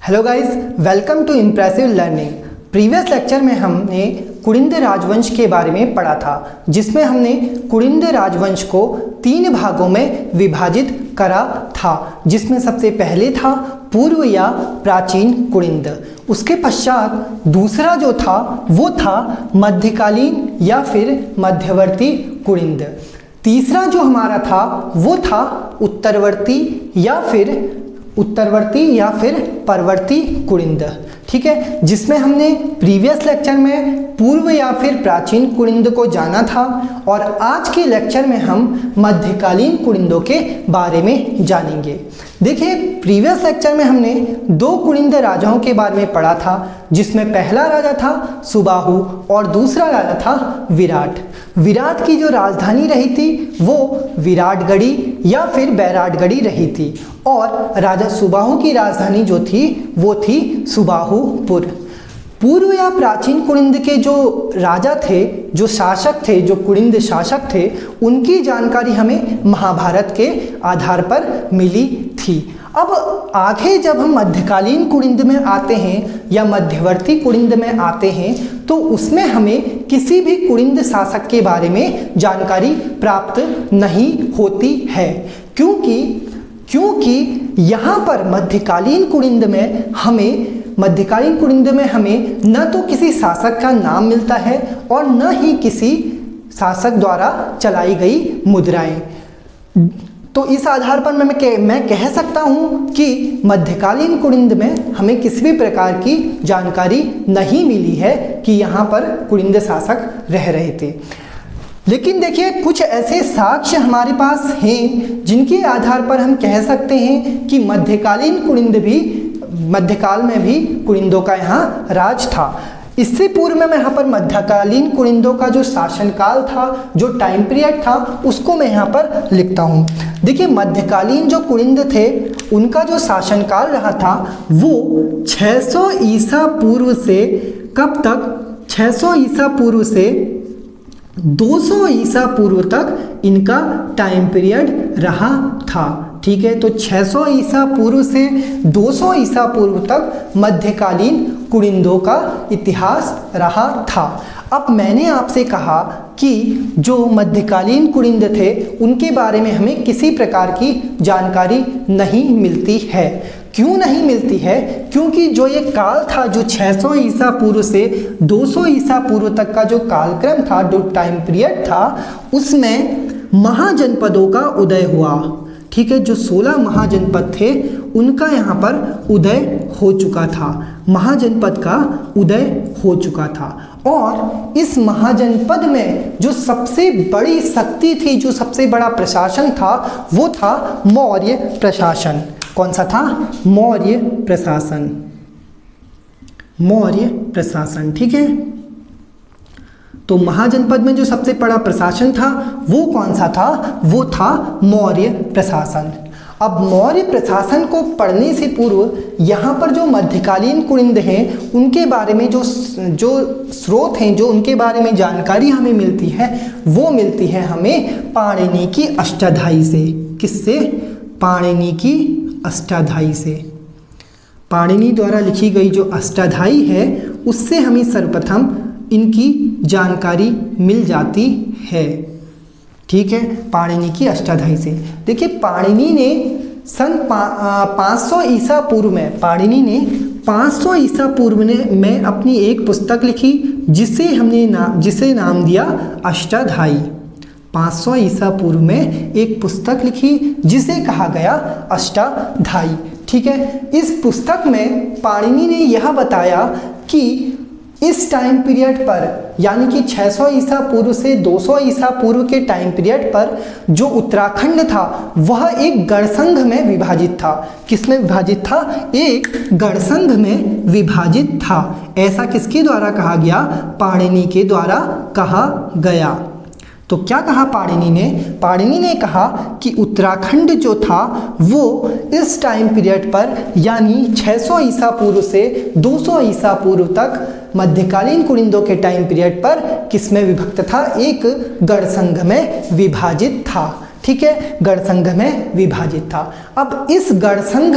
Hello guys, welcome to impressive learning. Previous lecture में हमने कुलिंद राजवंश के बारे में पढ़ा था, जिसमें हमने कुलिंद राजवंश को 3 भागों में विभाजित करा था, जिसमें सबसे पहले था पूर्व या प्राचीन कुलिंद। उसके पश्चात दूसरा जो था वो था मध्यकालीन या फिर मध्यवर्ती कुलिंद। तीसरा जो हमारा था वो था उत्तरवर्ती या फिर परवर्ती कुलिंद। ठीक है, जिसमें हमने प्रीवियस लेक्चर में पूर्व या फिर प्राचीन कुलिंद को जाना था, और आज के लेक्चर में हम मध्यकालीन कुलिंदों के बारे में जानेंगे। देखिए, प्रीवियस लेक्चर में हमने 2 कुलिंद राजाओं के बारे में पढ़ा था, जिसमें पहला राजा था सुबाहु और दूसरा राजा था विराट। विराट की जो राजधानी रही थी वो विराटगढ़ी या फिर बैराटगढ़ी रही थी, और राजा सुबाहु की राजधानी जो थी वो थी सुबाहुपुर। पूर्व या प्राचीन कुलिंद के जो राजा थे, जो शासक थे, जो कुलिंद शासक थे, उनकी जानकारी हमें महाभारत के आधार पर मिली थी। अब आगे जब हम मध्यकालीन कुलिंद में आते हैं या मध्यवर्ती कुलिंद में आते हैं, तो उसमें हमें किसी भी कुलिंद शासक के बारे में जानकारी प्राप्त नहीं होती है, क्योंकि यहाँ पर मध्यकालीन कुलिंद में हमें न तो किसी शासक का नाम मिलता है और न ही किसी शासक द्वारा चलाई गई मुद्राएं। तो इस आधार पर मैं कह सकता हूँ कि मध्यकालीन कुलिंद में हमें किसी भी प्रकार की जानकारी नहीं मिली है कि यहाँ पर कुलिंद शासक रह रहे थे। लेकिन देखिए, कुछ ऐसे साक्ष्य हमारे पास हैं जिनके आधार पर हम कह सकते हैं कि मध्यकाल में भी कुलिंदों का यहाँ राज था। इससे पूर्व में मैं यहाँ पर मध्यकालीन कुलिंदों का जो शासनकाल था, जो टाइम पीरियड था, उसको मैं यहाँ पर लिखता हूँ। देखिए, मध्यकालीन जो कुलिंद थे उनका जो शासनकाल रहा था वो 600 ईसा पूर्व से कब तक, 600 ईसा पूर्व से 200 ईसा पूर्व तक इनका टाइम पीरियड रहा था। ठीक है, तो 600 ईसा पूर्व से 200 ईसा पूर्व तक मध्यकालीन कुलिंदों का इतिहास रहा था। अब मैंने आपसे कहा कि जो मध्यकालीन कुलिंद थे उनके बारे में हमें किसी प्रकार की जानकारी नहीं मिलती है। क्यों नहीं मिलती है? क्योंकि जो ये काल था, जो 600 ईसा पूर्व से 200 ईसा पूर्व तक का जो कालक्रम था, जो टाइम पीरियड था, उसमें महाजनपदों का उदय हुआ। ठीक है, जो 16 महाजनपद थे उनका यहाँ पर उदय हो चुका था, महाजनपद का उदय हो चुका था। और इस महाजनपद में जो सबसे बड़ी शक्ति थी, जो सबसे बड़ा प्रशासन था, वो था मौर्य प्रशासन। कौन सा था? मौर्य प्रशासन। मौर्य प्रशासन। ठीक है, तो महाजनपद में जो सबसे बड़ा प्रशासन था वो कौन सा था? वो था मौर्य प्रशासन। अब मौर्य प्रशासन को पढ़ने से पूर्व यहाँ पर जो मध्यकालीन कुलिंद हैं उनके बारे में जो स्रोत हैं, जो उनके बारे में जानकारी हमें मिलती है, वो मिलती है हमें पाणिनि की अष्टाध्यायी से। किससे? पाणिनि की अष्टाध्यायी से। पाणिनि द्वारा लिखी गई जो अष्टाध्यायी है उससे हमें सर्वप्रथम इनकी जानकारी मिल जाती है। ठीक है, पाणिनि की अष्टाध्यायी से। देखिए, पाणिनि ने सन 500 ईसा पूर्व में, पाणिनि ने 500 ईसा पूर्व में अपनी एक पुस्तक लिखी जिसे नाम दिया अष्टाध्यायी। 500 ईसा पूर्व में एक पुस्तक लिखी जिसे कहा गया अष्टाध्यायी। ठीक है, इस पुस्तक में पाणिनि ने यह बताया कि इस टाइम पीरियड पर, यानी कि 600 ईसा पूर्व से 200 ईसा पूर्व के टाइम पीरियड पर जो उत्तराखंड था वह एक गणसंघ में विभाजित था। किस में विभाजित था? एक गणसंघ में विभाजित था। ऐसा किसके द्वारा कहा गया? पाणिनि के द्वारा कहा गया। तो क्या कहा पाणिनि ने? पाणिनि ने कहा कि उत्तराखंड जो था वो इस टाइम पीरियड पर, यानी 600 ईसा पूर्व से 200 ईसा पूर्व तक मध्यकालीन कुलिंदों के टाइम पीरियड पर किस में विभक्त था? एक गणसंघ में विभाजित था। ठीक है, गणसंघ में विभाजित था। अब इस गणसंघ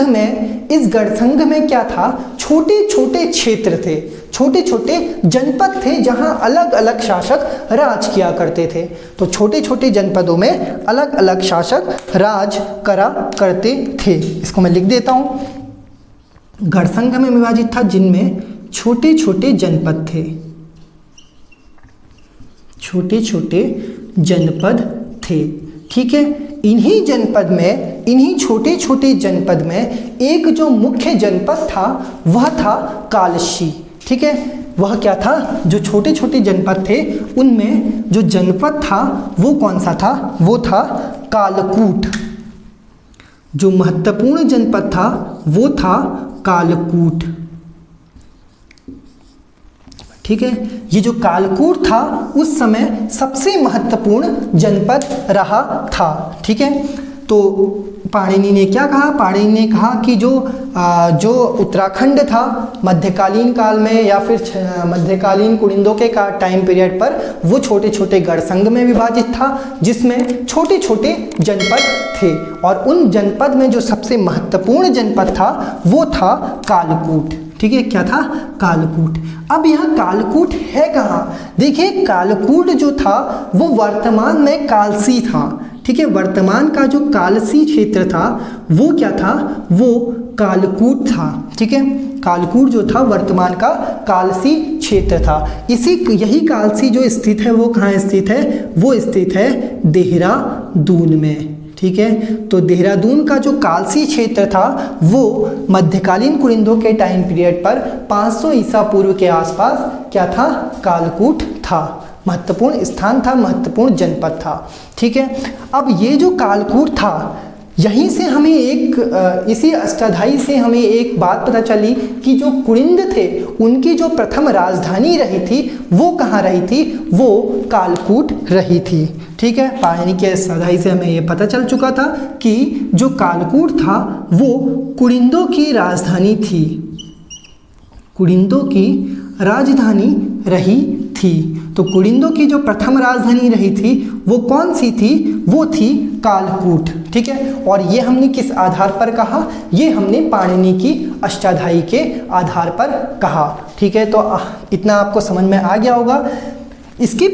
में क्या था, छोटे छोटे क्षेत्र थे, छोटे छोटे जनपद थे जहां अलग अलग शासक राज किया करते थे। तो छोटे छोटे जनपदों में अलग अलग शासक राज करा करते थे। इसको मैं लिख देता हूं, गणसंघ में विभाजित था जिनमें छोटे छोटे जनपद थे, छोटे छोटे जनपद थे। ठीक है, इन्हीं छोटे छोटे जनपद में एक जो मुख्य जनपद था वह था कालशी। ठीक है, वह क्या था, जो छोटे छोटे जनपद थे उनमें जो जनपद था वो कौन सा था, वो था कालकूट। जो महत्वपूर्ण जनपद था वो था कालकूट। ठीक है, ये जो कालकूट था उस समय सबसे महत्वपूर्ण जनपद रहा था। ठीक है, तो पाणिनि ने क्या कहा, पाणिनि ने कहा कि जो उत्तराखंड था मध्यकालीन काल में या फिर मध्यकालीन कुनिंदों के टाइम पीरियड पर वो छोटे छोटे गणसंघ में विभाजित था जिसमें छोटे छोटे जनपद थे, और उन जनपद में जो सबसे महत्वपूर्ण जनपद था वो था कालकूट। ठीक है, क्या था, कालकूट। अब यह कालकूट है कहाँ, देखिए कालकूट जो था वो वर्तमान में कालसी था। ठीक है, वर्तमान का जो कालसी क्षेत्र था वो क्या था, वो कालकूट था। ठीक है, कालकूट जो था वर्तमान का कालसी क्षेत्र था। यही कालसी जो स्थित है वो कहाँ स्थित है, वो स्थित है देहरादून में। ठीक है, तो देहरादून का जो कालसी क्षेत्र था वो मध्यकालीन कुनिंदों के टाइम पीरियड पर 500 ईसा पूर्व के आसपास क्या था, कालकूट था, महत्वपूर्ण स्थान था, महत्वपूर्ण जनपद था। ठीक है, अब ये जो कालकूट था यहीं से हमें इसी अष्टाध्यायी से हमें एक बात पता चली कि जो कुनिंद थे उनकी जो प्रथम राजधानी रही थी वो कहाँ रही थी, वो कालकूट रही थी। ठीक है, पाणिनि के अष्टाध्यायी से हमें ये पता चल चुका था कि जो कालकूट था वो कुनिंदों की राजधानी थी, कुनिंदों की राजधानी रही थी। तो कुनिंदों की जो प्रथम राजधानी रही थी वो कौन सी थी, वो थी कालकूट। ठीक है, और ये हमने किस आधार पर कहा, ये हमने पाणिनि की अष्टाध्यायी के आधार पर कहा। ठीक है, तो इतना आपको समझ में आ गया होगा। इसके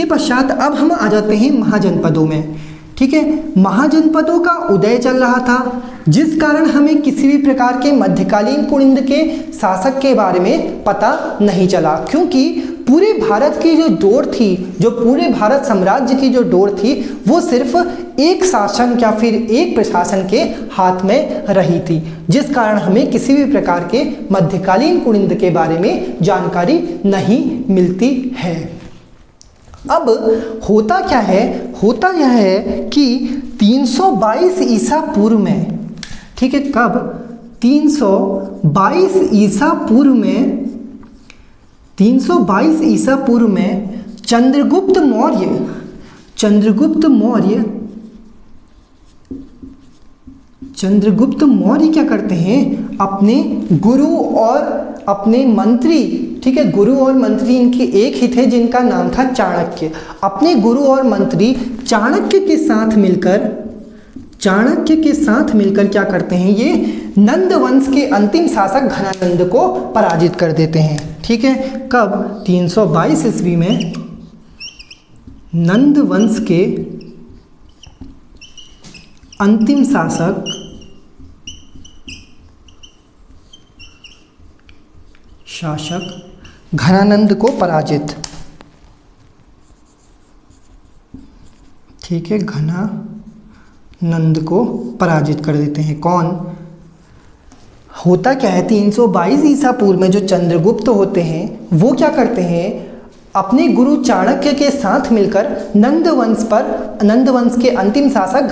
पश्चात अब हम आ जाते हैं महाजनपदों में। ठीक है, महाजनपदों का उदय चल रहा था जिस कारण हमें किसी भी प्रकार के मध्यकालीन कुनिंद के शासक के बारे में पता नहीं चला, क्योंकि पूरे भारत की जो डोर थी, जो पूरे भारत साम्राज्य की जो डोर थी वो सिर्फ एक शासन या फिर एक प्रशासन के हाथ में रही थी, जिस कारण हमें किसी भी प्रकार के मध्यकालीन कुनिंद के बारे में जानकारी नहीं मिलती है। अब होता क्या है, होता यह है कि 322 ईसा पूर्व में, ठीक है, कब 322 ईसा पूर्व में, 322 ईसा पूर्व में चंद्रगुप्त मौर्य क्या करते हैं, अपने गुरु और अपने मंत्री, ठीक है, गुरु और मंत्री इनके एक ही थे जिनका नाम था चाणक्य। अपने गुरु और मंत्री चाणक्य के साथ मिलकर क्या करते हैं, ये नंद वंश के अंतिम शासक घनानंद को पराजित कर देते हैं। ठीक है, कब 322 ईस्वी में नंद वंश के अंतिम शासक घनानंद को पराजित, ठीक है, घनानंद को पराजित कर देते हैं। कौन होता क्या है, 322 ईसा पूर्व में जो चंद्रगुप्त होते हैं वो क्या करते हैं, अपने गुरु चाणक्य के साथ मिलकर नंद वंश के अंतिम शासक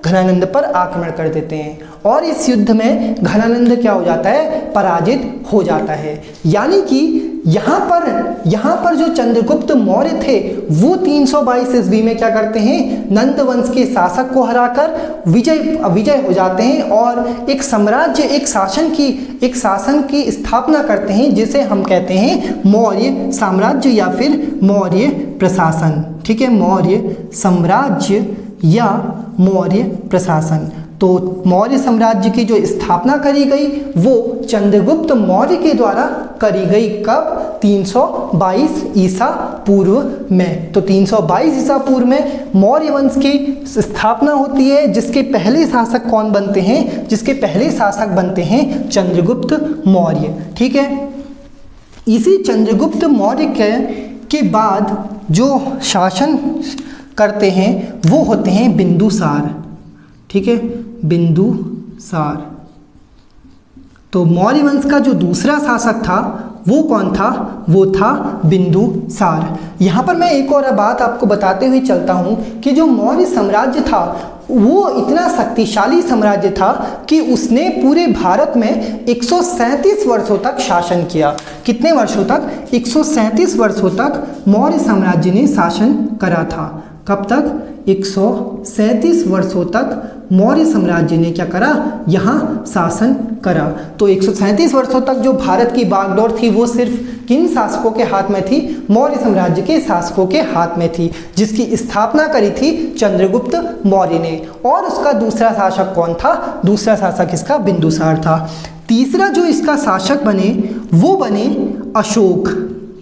घनानंद पर आक्रमण कर देते हैं, और इस युद्ध में घनानंद क्या हो जाता है, पराजित हो जाता है। यानी कि यहाँ पर जो चंद्रगुप्त मौर्य थे वो 322 ईस्वी में क्या करते हैं, नंद वंश के शासक को हराकर विजय हो जाते हैं और एक साम्राज्य, एक शासन की स्थापना करते हैं, जिसे हम कहते हैं मौर्य साम्राज्य या फिर मौर्य प्रशासन। ठीक है, मौर्य साम्राज्य या मौर्य प्रशासन। तो मौर्य साम्राज्य की जो स्थापना करी गई वो चंद्रगुप्त मौर्य के द्वारा करी गई। कब? 322 ईसा पूर्व में। तो 322 ईसा पूर्व में मौर्य वंश की स्थापना होती है, जिसके पहले शासक कौन बनते हैं? जिसके पहले शासक बनते हैं चंद्रगुप्त मौर्य। ठीक है, इसी चंद्रगुप्त मौर्य के बाद जो शासन करते हैं वो होते हैं बिंदुसार। ठीक है, बिंदुसार। तो मौर्य वंश का जो दूसरा शासक था वो कौन था? वो था बिंदुसार। यहाँ पर मैं एक और बात आपको बताते हुए चलता हूँ कि जो मौर्य साम्राज्य था वो इतना शक्तिशाली साम्राज्य था कि उसने पूरे भारत में 137 वर्षों तक शासन किया। कितने वर्षों तक? 137 वर्षों तक मौर्य साम्राज्य ने शासन करा था। कब तक? 137 वर्षों तक मौर्य साम्राज्य ने क्या करा? यहाँ शासन करा। तो 137 वर्षों तक जो भारत की बागडोर थी वो सिर्फ किन शासकों के हाथ में थी? मौर्य साम्राज्य के शासकों के हाथ में थी, जिसकी स्थापना करी थी चंद्रगुप्त मौर्य ने। और उसका दूसरा शासक कौन था? दूसरा शासक इसका बिंदुसार था। तीसरा जो इसका शासक बने वो बने अशोक।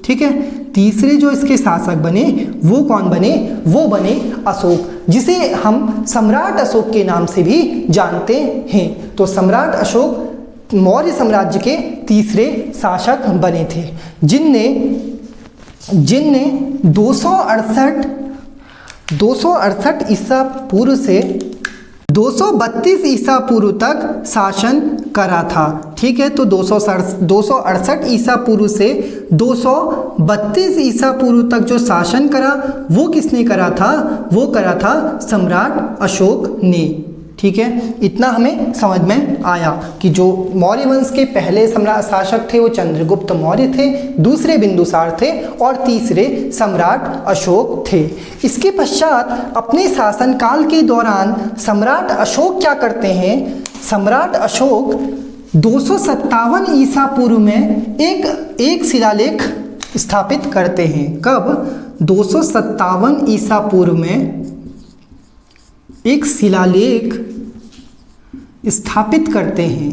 ठीक है, तीसरे जो इसके शासक बने वो कौन बने? वो बने अशोक, जिसे हम सम्राट अशोक के नाम से भी जानते हैं। तो सम्राट अशोक मौर्य साम्राज्य के तीसरे शासक बने थे, जिनने 268 ईसा पूर्व से 232 ईसा पूर्व तक शासन करा था। ठीक है, तो 268 ईसा पूर्व से 232 ईसा पूर्व तक जो शासन करा वो किसने करा था? वो करा था सम्राट अशोक ने। ठीक है, इतना हमें समझ में आया कि जो मौर्य वंश के पहले सम्राट शासक थे वो चंद्रगुप्त मौर्य थे, दूसरे बिंदुसार थे और तीसरे सम्राट अशोक थे। इसके पश्चात अपने शासनकाल के दौरान सम्राट अशोक क्या करते हैं? सम्राट अशोक 257 ईसा पूर्व में एक शिलालेख स्थापित करते हैं। कब? 257 ईसा पूर्व में एक शिलालेख स्थापित करते हैं।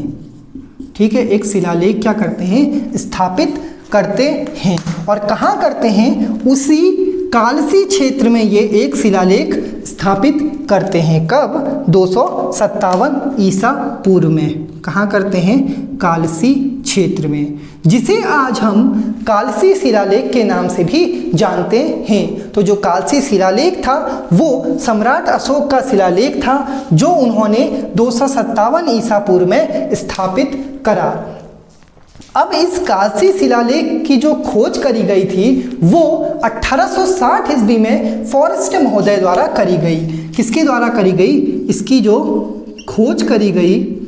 ठीक है, एक शिलालेख क्या करते हैं? स्थापित करते हैं। और कहाँ करते हैं? उसी कालसी क्षेत्र में ये एक शिलालेख स्थापित करते हैं। कब? 257 ईसा पूर्व में। कहाँ करते हैं? कालसी क्षेत्र में, जिसे आज हम कालसी शिलालेख के नाम से भी जानते हैं। तो जो कालसी शिलालेख था वो सम्राट अशोक का शिलालेख था, जो उन्होंने 257 ईसा पूर्व में स्थापित करा। अब इस कालसी शिलालेख की जो खोज करी गई थी वो 1860 ईस्वी में फॉरेस्ट महोदय द्वारा करी गई। किसके द्वारा करी गई? इसकी जो खोज करी गई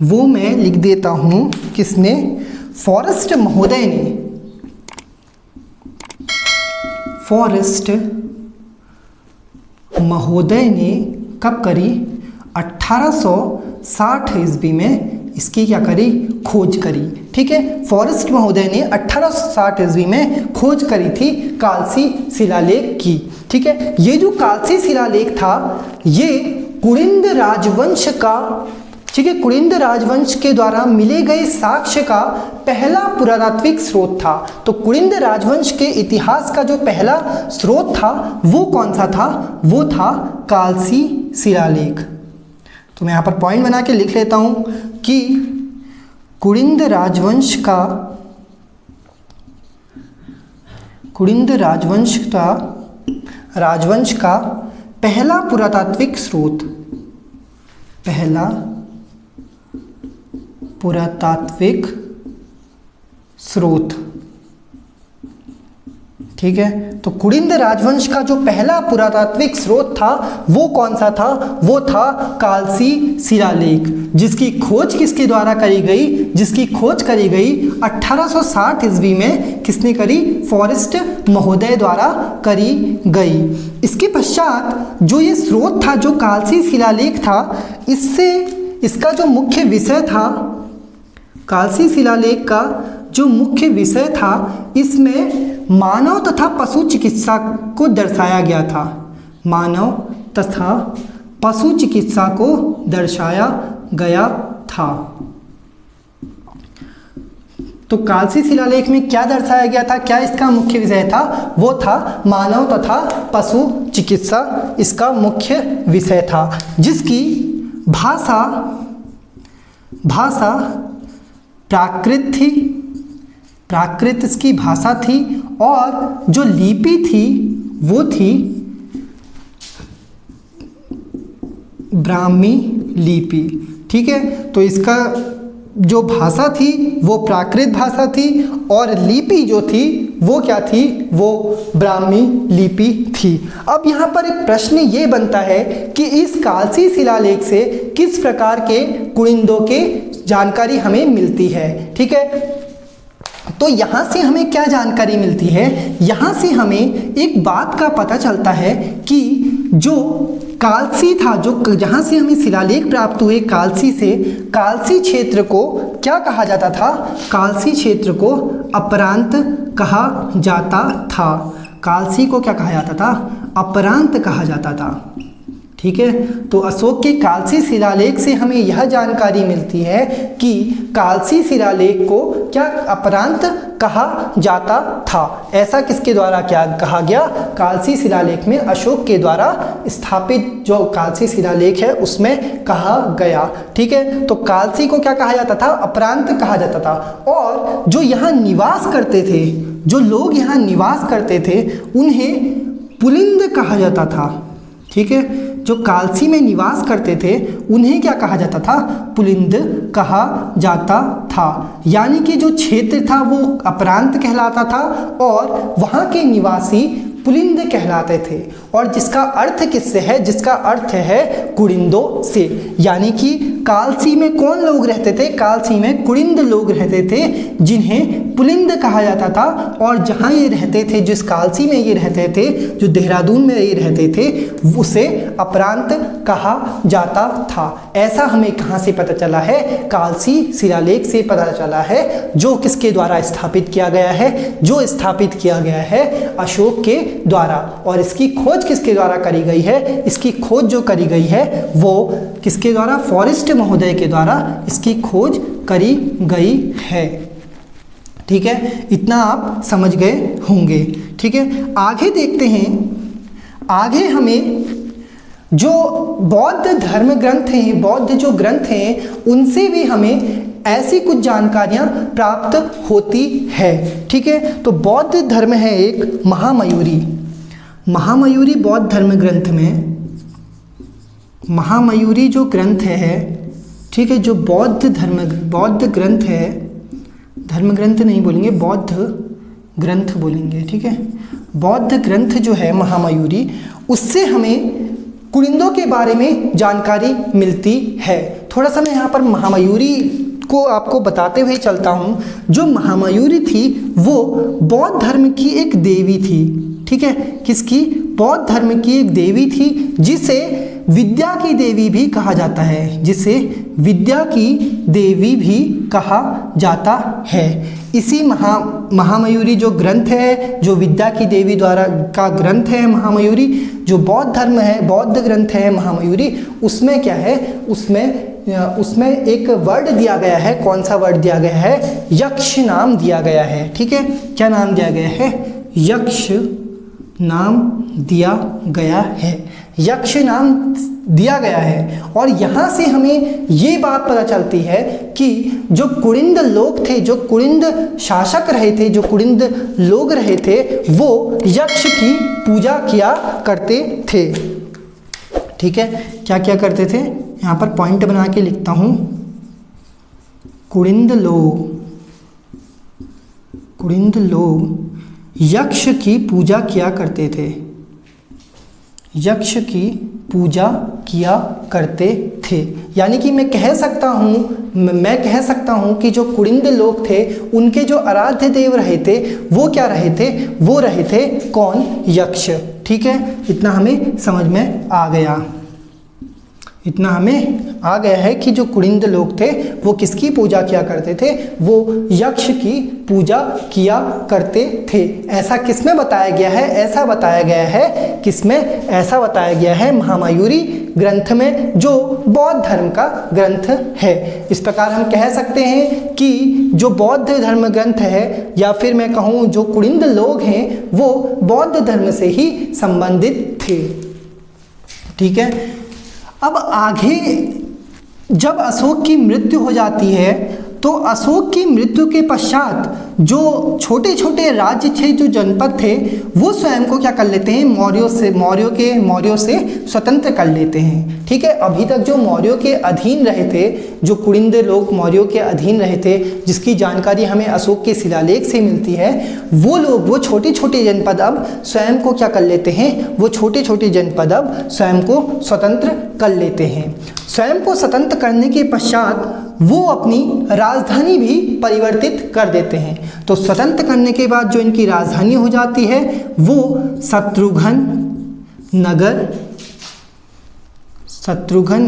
वो मैं लिख देता हूँ। किसने? फॉरेस्ट महोदय ने। फॉरेस्ट महोदय ने कब करी? 1860 ईस्वी में इसकी क्या करी? खोज करी। ठीक है, फॉरेस्ट महोदय ने 1860 ईस्वी में खोज करी थी कालसी शिलालेख की। ठीक है, ये जो कालसी शिलालेख था ये कुलिंद राजवंश का, ठीक है, कुलिंद राजवंश के द्वारा मिले गए साक्ष्य का पहला पुरातात्विक स्रोत था। तो कुलिंद राजवंश के इतिहास का जो पहला स्रोत था वो कौन सा था? वो था कालसी शिलालेख। तो मैं यहाँ पर पॉइंट बना के लिख लेता हूँ कि कुलिंद राजवंश का पहला पुरातात्विक स्रोत, पहला पुरातात्विक स्रोत, ठीक है। तो कुड़िंद राजवंश का जो पहला पुरातात्विक स्रोत था वो कौन सा था? वो था कालसी शिलालेख, जिसकी खोज किसके द्वारा करी गई? जिसकी खोज करी गई 1860 ईस्वी में। किसने करी? फॉरेस्ट महोदय द्वारा करी गई। इसके पश्चात जो ये स्रोत था, जो कालसी शिलालेख था, इसका जो मुख्य विषय था, कालसी शिलालेख का जो मुख्य विषय था, इसमें मानव तथा पशु चिकित्सा को दर्शाया गया था। मानव तथा पशु चिकित्सा को दर्शाया गया था। तो कालसी शिलालेख में क्या दर्शाया गया था? क्या इसका मुख्य विषय था? वो था मानव तथा पशु चिकित्सा, इसका मुख्य विषय था, जिसकी भाषा प्राकृत थी, प्राकृत इसकी भाषा थी, और जो लिपि थी वो थी ब्राह्मी लिपि। ठीक है, तो इसका जो भाषा थी वो प्राकृत भाषा थी, और लिपि जो थी वो क्या थी? वो ब्राह्मी लिपि थी। अब यहाँ पर एक प्रश्न ये बनता है कि इस कालसी शिलालेख से किस प्रकार के कुड़िंदों के जानकारी हमें मिलती है। ठीक है, तो यहाँ से हमें क्या जानकारी मिलती है? यहाँ से हमें एक बात का पता चलता है कि जो कालसी था, जो जहाँ से हमें शिलालेख प्राप्त हुए कालसी से, कालसी क्षेत्र को क्या कहा जाता था? कालसी क्षेत्र को अपरांत कहा जाता था। कालसी को क्या कहा जाता था? अपरांत कहा जाता था। ठीक है, तो अशोक के कालसी शिलालेख से हमें यह जानकारी मिलती है कि कालसी शिलालेख को क्या अपरांत कहा जाता था। ऐसा किसके द्वारा क्या कहा गया? कालसी शिलालेख में अशोक के द्वारा स्थापित जो कालसी शिलालेख है उसमें कहा गया। ठीक है, तो कालसी को क्या कहा जाता था? अपरांत कहा जाता था। और जो यहाँ निवास करते थे, जो लोग यहाँ निवास करते थे, उन्हें पुलिंद कहा जाता था। ठीक है, जो कालसी में निवास करते थे उन्हें क्या कहा जाता था? पुलिंद कहा जाता था। यानी कि जो क्षेत्र था वो अपरांत कहलाता था और वहाँ के निवासी पुलिंद कहलाते थे, और जिसका अर्थ किससे है? जिसका अर्थ है कुड़िंदों से। यानी कि कालसी में कौन लोग रहते थे? कालसी में कुड़िंद लोग रहते थे, जिन्हें पुलिंद कहा जाता था। और जहाँ ये रहते थे, जिस कालसी में ये रहते थे, जो देहरादून में ये रहते थे, उसे अपरांत कहा जाता था। ऐसा हमें कहाँ से पता चला है? कालसी शिलालेख से पता चला है, जो किसके द्वारा स्थापित किया गया है? जो स्थापित किया गया है अशोक के द्वारा। और इसकी खोज किसके द्वारा करी गई है? इसकी खोज जो करी गई है वो किसके द्वारा? फॉरेस्ट महोदय के द्वारा इसकी खोज करी गई है। ठीक है, इतना आप समझ गए होंगे। ठीक है, आगे देखते हैं। आगे हमें जो बौद्ध धर्म ग्रंथ हैं, बौद्ध जो ग्रंथ हैं, उनसे भी हमें ऐसी कुछ जानकारियां प्राप्त होती है। ठीक है, तो बौद्ध धर्म है एक महामयूरी। महामयूरी बौद्ध धर्म ग्रंथ में, महामयूरी जो ग्रंथ है, ठीक है, जो बौद्ध ग्रंथ है, धर्म ग्रंथ नहीं बोलेंगे, बौद्ध ग्रंथ बोलेंगे। ठीक है, बौद्ध ग्रंथ जो है महामयूरी, उससे हमें कुड़िंदों के बारे में जानकारी मिलती है। थोड़ा सा मैं यहाँ पर महामयूरी को आपको बताते हुए चलता हूँ। जो महामयूरी थी वो बौद्ध धर्म की एक देवी थी। ठीक है, किसकी? बौद्ध धर्म की एक देवी थी, जिसे विद्या की देवी भी कहा जाता है, जिसे विद्या की देवी भी कहा जाता है। इसी महामयूरी जो ग्रंथ है, जो विद्या की देवी द्वारा का ग्रंथ है महामयूरी, जो बौद्ध धर्म है, बौद्ध ग्रंथ है महामयूरी, उसमें क्या है? उसमें एक वर्ड दिया गया है। कौन सा वर्ड दिया गया है? यक्ष नाम दिया गया है। ठीक है, क्या नाम दिया गया है? यक्ष नाम दिया गया है। यक्ष नाम दिया गया है। और यहाँ से हमें ये बात पता चलती है कि जो कुड़िंद लोग थे, जो कुड़िंद शासक रहे थे, जो कुड़िंद लोग रहे थे, वो यक्ष की पूजा किया करते थे। ठीक है, क्या क्या करते थे? यहाँ पर पॉइंट बना के लिखता हूँ। कुड़िंद लोग यक्ष की पूजा किया करते थे, यक्ष की पूजा किया करते थे। यानी कि मैं कह सकता हूँ कि जो कुड़िंद लोग थे उनके जो आराध्य देव रहे थे वो क्या रहे थे, वो रहे थे कौन, यक्ष। ठीक है, इतना हमें समझ में आ गया, इतना हमें आ गया है कि जो कुड़िंद लोग थे वो किसकी पूजा किया करते थे, वो यक्ष की पूजा किया करते थे। ऐसा किसमें बताया गया है, ऐसा बताया गया है किसमें, ऐसा बताया गया है महामयूरी ग्रंथ में, जो बौद्ध धर्म का ग्रंथ है। इस प्रकार हम कह सकते हैं कि जो बौद्ध धर्म ग्रंथ है, या फिर मैं कहूँ जो कुड़िंद लोग हैं वो बौद्ध धर्म से ही संबंधित थे। ठीक है, अब आगे जब अशोक की मृत्यु हो जाती है तो अशोक की मृत्यु के पश्चात जो छोटे छोटे राज्य थे, जो जनपद थे, वो स्वयं को क्या कर लेते हैं, मौर्यों से स्वतंत्र कर लेते हैं। ठीक है, अभी तक जो मौर्यों के अधीन रहे थे, जो कुड़िंद लोग मौर्यों के अधीन रहे थे, जिसकी जानकारी हमें अशोक के शिलालेख से मिलती है, वो लोग वो छोटे छोटे जनपद अब स्वयं को क्या कर लेते हैं, वो छोटे छोटे जनपद अब स्वयं को स्वतंत्र कर लेते हैं। स्वयं को स्वतंत्र करने के पश्चात वो अपनी राजधानी भी परिवर्तित कर देते हैं। तो स्वतंत्र करने के बाद जो इनकी राजधानी हो जाती है वो शत्रुघ्न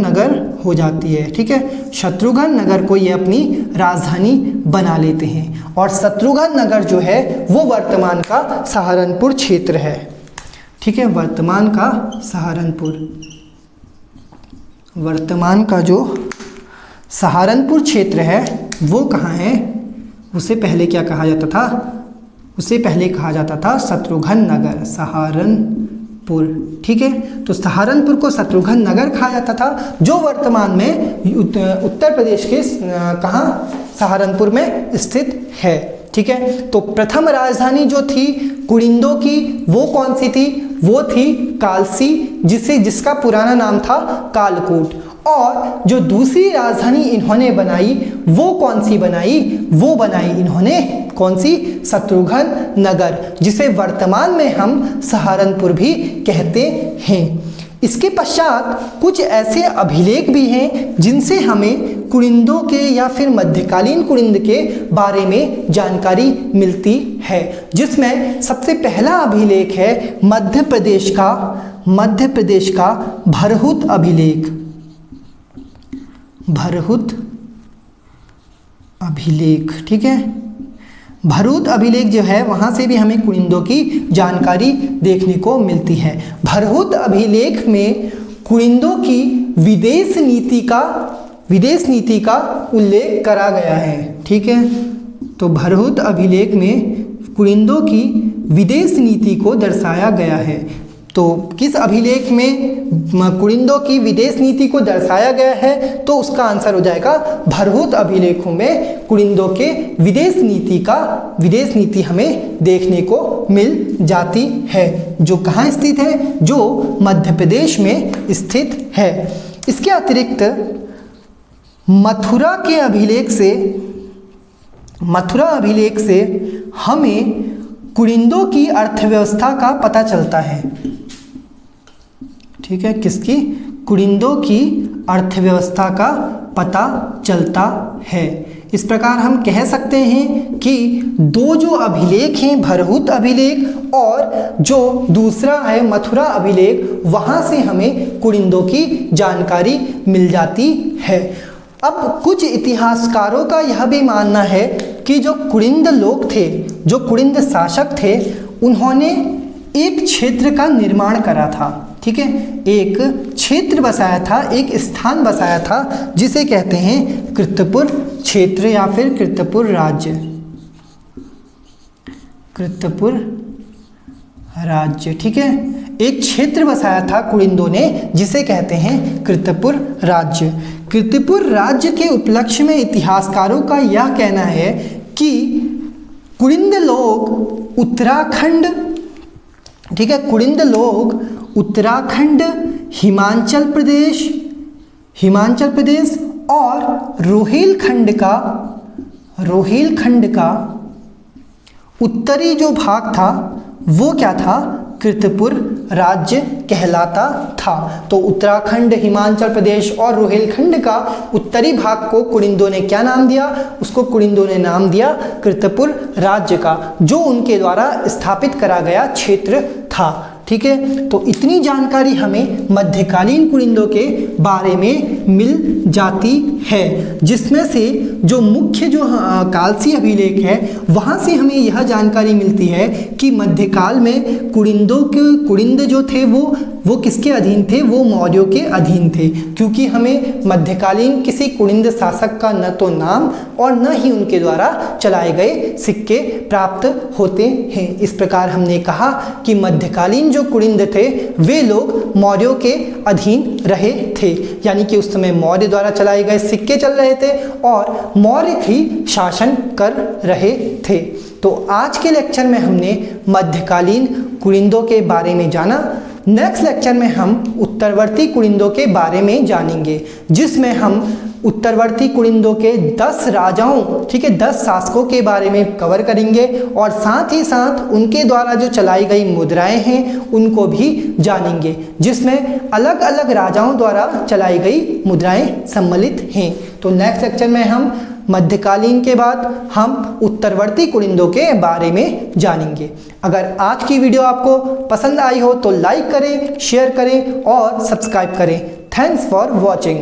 नगर हो जाती है। ठीक है, शत्रुघ्न नगर को ये अपनी राजधानी बना लेते हैं, और शत्रुघ्न नगर जो है वो वर्तमान का सहारनपुर क्षेत्र है। ठीक है, वर्तमान का जो सहारनपुर क्षेत्र है वो कहाँ है, उसे पहले क्या कहा जाता था, उसे पहले कहा जाता था शत्रुघ्न नगर, सहारनपुर। ठीक है, तो सहारनपुर को शत्रुघ्न नगर कहा जाता था, जो वर्तमान में उत्तर प्रदेश के कहाँ, सहारनपुर में स्थित है। ठीक है, तो प्रथम राजधानी जो थी कुड़िंदों की वो कौन सी थी, वो थी कालसी, जिसका पुराना नाम था कालकोट। और जो दूसरी राजधानी इन्होंने बनाई वो कौन सी बनाई, वो बनाई इन्होंने कौन सी, शत्रुघ्न नगर, जिसे वर्तमान में हम सहारनपुर भी कहते हैं। इसके पश्चात कुछ ऐसे अभिलेख भी हैं जिनसे हमें कुड़िंदों के या फिर मध्यकालीन कुड़िंद के बारे में जानकारी मिलती है, जिसमें सबसे पहला अभिलेख है मध्य प्रदेश का भरहुत अभिलेख। ठीक है, भरहुत अभिलेख जो है वहाँ से भी हमें कुड़िंदों की जानकारी देखने को मिलती है। भरहुत अभिलेख में कुड़िंदों की विदेश नीति का उल्लेख करा गया है। ठीक है, तो भरहुत अभिलेख में कुड़िंदों की विदेश नीति को दर्शाया गया है। तो किस अभिलेख में कुड़िंदों की विदेश नीति को दर्शाया गया है, तो उसका आंसर हो जाएगा भरहुत अभिलेखों में कुड़िंदों के विदेश नीति हमें देखने को मिल जाती है, जो कहाँ स्थित है, जो मध्य प्रदेश में स्थित है। इसके अतिरिक्त मथुरा अभिलेख से हमें कुड़िंदों की अर्थव्यवस्था का पता चलता है। ठीक है, किसकी, कुड़िंदों की अर्थव्यवस्था का पता चलता है। इस प्रकार हम कह सकते हैं कि दो जो अभिलेख हैं, भरहुत अभिलेख और जो दूसरा है मथुरा अभिलेख, वहाँ से हमें कुड़िंदों की जानकारी मिल जाती है। अब कुछ इतिहासकारों का यह भी मानना है कि जो कुड़िंद लोग थे, जो कुड़िंद शासक थे, उन्होंने एक क्षेत्र का निर्माण करा था। ठीक है, एक क्षेत्र बसाया था, एक स्थान बसाया था, जिसे कहते हैं कृतपुर क्षेत्र या फिर कृतपुर राज्य। ठीक है, एक क्षेत्र बसाया था कुड़िंदों ने, जिसे कहते हैं कृतपुर राज्य। कृतपुर राज्य के उपलक्ष्य में इतिहासकारों का यह कहना है कि कुड़िंद लोग उत्तराखंड, ठीक है, कुड़िंद लोग उत्तराखंड, हिमाचल प्रदेश और रोहिलखंड का उत्तरी जो भाग था वो क्या था, कीर्तिपुर राज्य कहलाता था। तो उत्तराखंड, हिमाचल प्रदेश और रोहिलखंड का उत्तरी भाग को कुड़िंदों ने क्या नाम दिया, उसको कुड़िंदों ने नाम दिया कीर्तिपुर राज्य का, जो उनके द्वारा स्थापित करा गया क्षेत्र था। ठीक है, तो इतनी जानकारी हमें मध्यकालीन कुड़िंदों के बारे में मिल जाती है, जिसमें से जो मुख्य जो कालसी अभिलेख है वहाँ से हमें यह जानकारी मिलती है कि मध्यकाल में कुड़िंद जो थे वो किसके अधीन थे, वो मौर्यों के अधीन थे। क्योंकि हमें मध्यकालीन किसी कुड़िंद शासक का न तो नाम और न ही उनके द्वारा चलाए गए सिक्के प्राप्त होते हैं। इस प्रकार हमने कहा कि मध्यकालीन जो कुड़िंद थे वे लोग मौर्यों के अधीन रहे थे, यानी कि उस समय मौर्य द्वारा चलाए गए सिक्के चल रहे थे और मौर्य ही शासन कर रहे थे। तो आज के लेक्चर में हमने मध्यकालीन कुड़िंदों के बारे में जाना। नेक्स्ट लेक्चर में हम उत्तरवर्ती कुड़िंदों के बारे में जानेंगे, जिसमें हम उत्तरवर्ती कुड़िंदों के 10 राजाओं, ठीक है, 10 शासकों के बारे में कवर करेंगे और साथ ही साथ उनके द्वारा जो चलाई गई मुद्राएं हैं उनको भी जानेंगे, जिसमें अलग अलग राजाओं द्वारा चलाई गई मुद्राएं सम्मिलित हैं। तो नेक्स्ट लेक्चर में हम मध्यकालीन के बाद हम उत्तरवर्ती कुड़िंदों के बारे में जानेंगे। अगर आज की वीडियो आपको पसंद आई हो तो लाइक करें, शेयर करें और सब्सक्राइब करें। Thanks for watching.